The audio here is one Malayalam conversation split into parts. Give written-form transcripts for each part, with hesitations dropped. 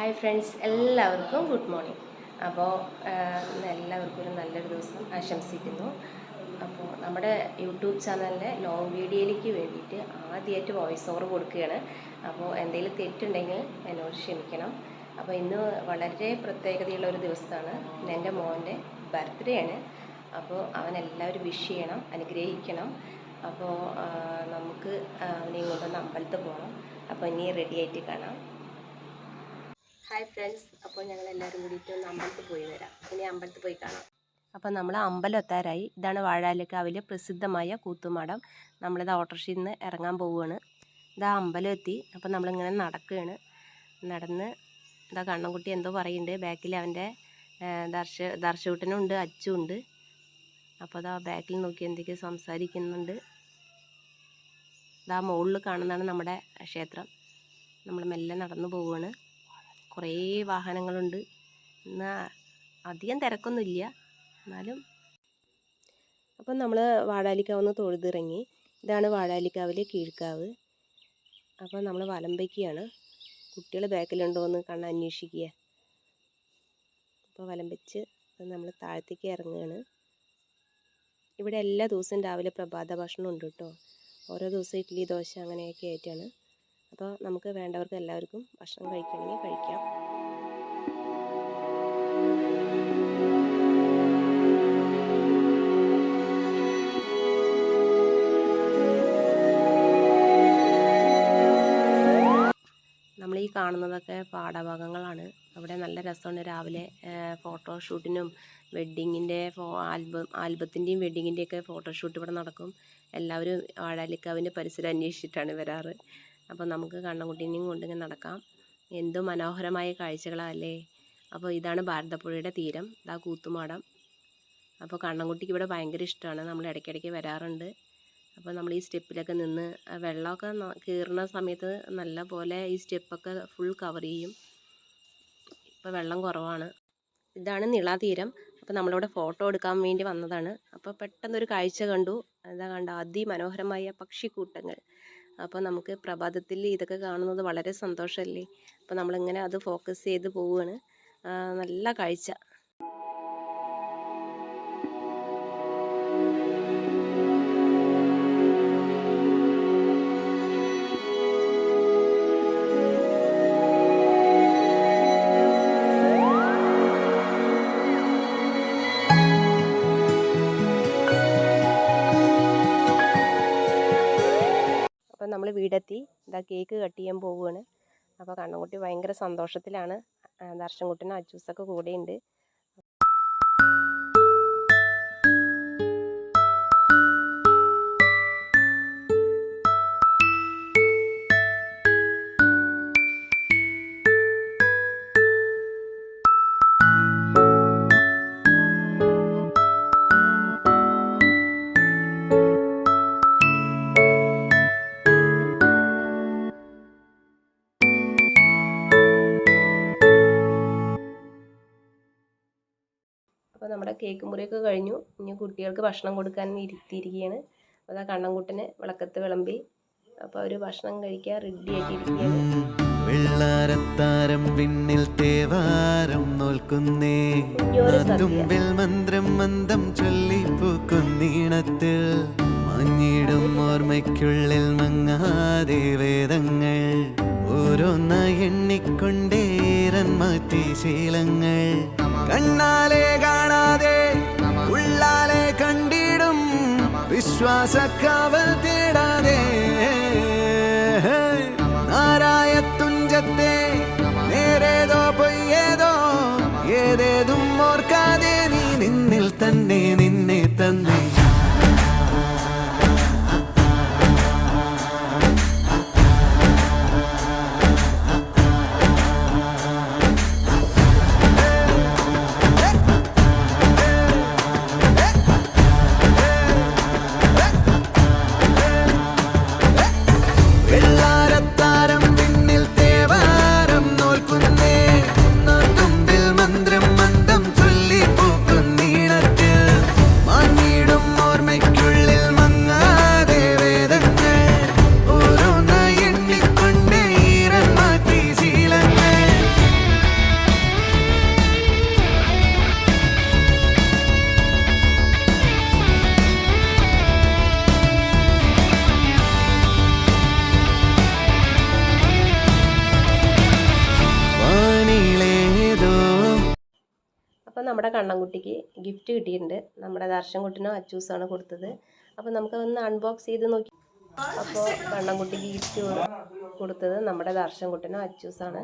ഹായ് ഫ്രണ്ട്സ്, എല്ലാവർക്കും ഗുഡ് മോർണിംഗ്. അപ്പോൾ എല്ലാവർക്കും ഒരു നല്ലൊരു ദിവസം ആശംസിക്കുന്നു. അപ്പോൾ നമ്മുടെ യൂട്യൂബ് ചാനലിൻ്റെ ലോങ് വീഡിയോയിലേക്ക് വേണ്ടിയിട്ട് ആദ്യമായിട്ട് വോയിസ് ഓവർ കൊടുക്കുകയാണ്. അപ്പോൾ എന്തെങ്കിലും തെറ്റുണ്ടെങ്കിൽ എന്നോട് ക്ഷമിക്കണം. അപ്പോൾ ഇന്ന് വളരെ പ്രത്യേകതയുള്ള ഒരു ദിവസമാണ്. എൻ്റെ മോൻ്റെ ബർത്ത്ഡേ ആണ്. അപ്പോൾ അവനെല്ലാവരും വിഷ് ചെയ്യണം, അനുഗ്രഹിക്കണം. അപ്പോൾ നമുക്ക് അവനെയും കൊണ്ടൊന്ന് അമ്പലത്തിൽ പോകണം. അപ്പോൾ ഇനി റെഡി ആയിട്ട് കാണാം. ഹായ് ഫ്രണ്ട്സ്, അപ്പോൾ ഞങ്ങളെല്ലാവരും കൂടിയിട്ട് ഒന്ന് അമ്പലത്തിൽ പോയി വരാം. ഇനി അമ്പലത്തിൽ പോയി കാണാം. അപ്പോൾ നമ്മൾ അമ്പലം എത്താറായി. ഇതാണ് വാഴാലിക്കാവിലെ പ്രസിദ്ധമായ കൂത്തുമാടം. നമ്മളിത് ഓട്ടോറിക്ഷയിൽ നിന്ന് ഇറങ്ങാൻ പോവുകയാണ്. ഇതാ അമ്പലം എത്തി. അപ്പോൾ നമ്മളിങ്ങനെ നടക്കുകയാണ്. നടന്ന് ഇതാ കണ്ണൻകുട്ടി എന്തോ പറയുന്നുണ്ട്. ബാക്കിൽ അവൻ്റെ ദർശകൂട്ടനുണ്ട്, അച്ചുണ്ട്. അപ്പോൾ അതാ ബാക്കിൽ നോക്കി എന്തൊക്കെയോ സംസാരിക്കുന്നുണ്ട്. ഇതാ മുകളിൽ കാണുന്നതാണ് നമ്മുടെ ക്ഷേത്രം. നമ്മൾ മെല്ലെ നടന്നു പോവുകയാണ്. കുറേ വാഹനങ്ങളുണ്ട്. ഇന്ന് അധികം തിരക്കൊന്നുമില്ല എന്നാലും. അപ്പം നമ്മൾ വാഴാലിക്കാവ് തൊഴുതിറങ്ങി. ഇതാണ് വാഴാലിക്കാവിലെ കീഴ്ക്കാവ്. അപ്പോൾ നമ്മൾ വലം വയ്ക്കുകയാണ്. കുട്ടികൾ ബാക്കിലുണ്ടോ എന്ന് അന്വേഷിക്കുക. അപ്പോൾ വലം വെച്ച് നമ്മൾ താഴത്തേക്ക് ഇറങ്ങുകയാണ്. ഇവിടെ എല്ലാ ദിവസവും രാവിലെ പ്രഭാത ഭക്ഷണം ഉണ്ട് കേട്ടോ. ഓരോ ദിവസം ഇഡ്ഡലി, ദോശ അങ്ങനെയൊക്കെ ആയിട്ടാണ്. അപ്പോൾ നമുക്ക് വേണ്ടവർക്ക് എല്ലാവർക്കും ഭക്ഷണം കഴിക്കണമെങ്കിൽ കഴിക്കാം. നമ്മൾ ഈ കാണുന്നതൊക്കെ പാഠഭാഗങ്ങളാണ്. അവിടെ നല്ല രസമാണ്. രാവിലെ ഫോട്ടോഷൂട്ടിനും വെഡ്ഡിങ്ങിൻ്റെ ആൽബത്തിൻ്റെയും വെഡ്ഡിങ്ങിൻ്റെയൊക്കെ ഫോട്ടോഷൂട്ട് ഇവിടെ നടക്കും. എല്ലാവരും വാഴാലിക്കാവിൻ്റെ പരിസരം അന്വേഷിച്ചിട്ടാണ് വരാറ്. അപ്പോൾ നമുക്ക് കണ്ണൻകുട്ടീനെയും കൊണ്ടിങ്ങനെ നടക്കാം. എന്ത് മനോഹരമായ കാഴ്ചകളല്ലേ. അപ്പോൾ ഇതാണ് ഭാരതപ്പുഴയുടെ തീരം. ഇതാ കൂത്തുമാടം. അപ്പോൾ കണ്ണൻകുട്ടിക്ക് ഇവിടെ ഭയങ്കര ഇഷ്ടമാണ്. നമ്മൾ ഇടയ്ക്കിടയ്ക്ക് വരാറുണ്ട്. അപ്പോൾ നമ്മൾ ഈ സ്റ്റെപ്പിലൊക്കെ നിന്ന് വെള്ളമൊക്കെ കയറുന്ന സമയത്ത് നല്ല പോലെ ഈ സ്റ്റെപ്പൊക്കെ ഫുൾ കവർ ചെയ്യും. ഇപ്പോൾ വെള്ളം കുറവാണ്. ഇതാണ് നിളാതീരം. അപ്പോൾ നമ്മളിവിടെ ഫോട്ടോ എടുക്കാൻ വേണ്ടി വന്നതാണ്. അപ്പോൾ പെട്ടെന്നൊരു കാഴ്ച കണ്ടു. എന്താ കണ്ട അതിമനോഹരമായ പക്ഷിക്കൂട്ടങ്ങൾ. അപ്പോൾ നമുക്ക് പ്രഭാതത്തിൽ ഇതൊക്കെ കാണുന്നത് വളരെ സന്തോഷമല്ലേ. അപ്പോൾ നമ്മളിങ്ങനെ അത് ഫോക്കസ് ചെയ്ത് പോവുകയാണ്. നല്ല കാഴ്ച. അപ്പം നമ്മൾ വീടെത്തി. ഇതാ കേക്ക് കട്ട് ചെയ്യാൻ പോവുകയാണ്. അപ്പോൾ കണ്ണൻകുട്ടി ഭയങ്കര സന്തോഷത്തിലാണ്. ദർശൻകുട്ടനും അച്ചൂസൊക്കെ കൂടെയുണ്ട്. അപ്പോൾ നമ്മുടെ കേക്ക് മുറിയൊക്കെ കഴിഞ്ഞു. ഇനി കുട്ടികൾക്ക് ഭക്ഷണം കൊടുക്കാൻ ഇരുത്തിയിരിക്കുകയാണ്. അപ്പോൾ അതാ കണ്ണൻകുട്ടന് വിളക്കത്ത് വിളമ്പി. അപ്പോൾ അവർ ഭക്ഷണം കഴിക്കാൻ റെഡി ആക്കിയിരിക്കുകയാണ്. വെള്ളാരത്താരം വിണ്ണിൽ തേവാരം നോൽക്കുന്നേ, തുമ്പിൽ മന്ത്രം മന്ദം ചൊല്ലിപ്പൂക്കുന്നീണത്തിൽ മഞ്ഞിടും ഓർമ്മയ്ക്കുള്ളിൽ മങ്ങാതെ വേദങ്ങൾ ഓരോന്നായി എണ്ണിക്കൊണ്ടേരൻ മാറ്റി ശീലങ്ങൾ. കണ്ണാലെ കാണാതെ ഉള്ളാലെ കണ്ടിടും വിശ്വാസക്കാവൽ തേടാതെ നാരായ തുഞ്ചത്തെ നേരേതോ പൊയ്യേതോ ഏതേതും ഓർക്കാതെ നീ നിന്നിൽ തന്നെ നിന്നെ തന്നെ. മന്ത്രം മന്ദം ചൊല്ലി പൂക്കുന്നീണത്തിൽ മാഞ്ഞിടും അപ്പോൾ നമ്മുടെ കണ്ണൻകുട്ടിക്ക് ഗിഫ്റ്റ് കിട്ടിയിട്ടുണ്ട്. നമ്മുടെ ദർശൻകുട്ടിനോ അച്ചൂസാണ് കൊടുത്തത്. അപ്പോൾ നമുക്കൊന്ന് അൺബോക്സ് ചെയ്ത് നോക്കി. അപ്പോൾ കണ്ണൻകുട്ടിക്ക് ഗിഫ്റ്റ് കൊടുത്തത് നമ്മുടെ ദർശൻകുട്ടിനോ അച്ചൂസാണ്.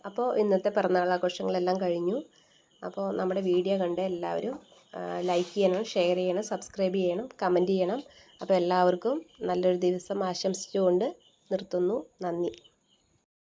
അപ്പോൾ ഇന്നത്തെ പിറന്നാൾ ആഘോഷങ്ങളെല്ലാം കഴിഞ്ഞു. അപ്പോൾ നമ്മുടെ വീഡിയോ കണ്ട് എല്ലാവരും ലൈക്ക് ചെയ്യണം, ഷെയർ ചെയ്യണം, സബ്സ്ക്രൈബ് ചെയ്യണം, കമൻറ്റ് ചെയ്യണം. അപ്പോൾ എല്ലാവർക്കും നല്ലൊരു ദിവസം ആശംസിച്ചുകൊണ്ട് നിർത്തുന്നു. നന്ദി.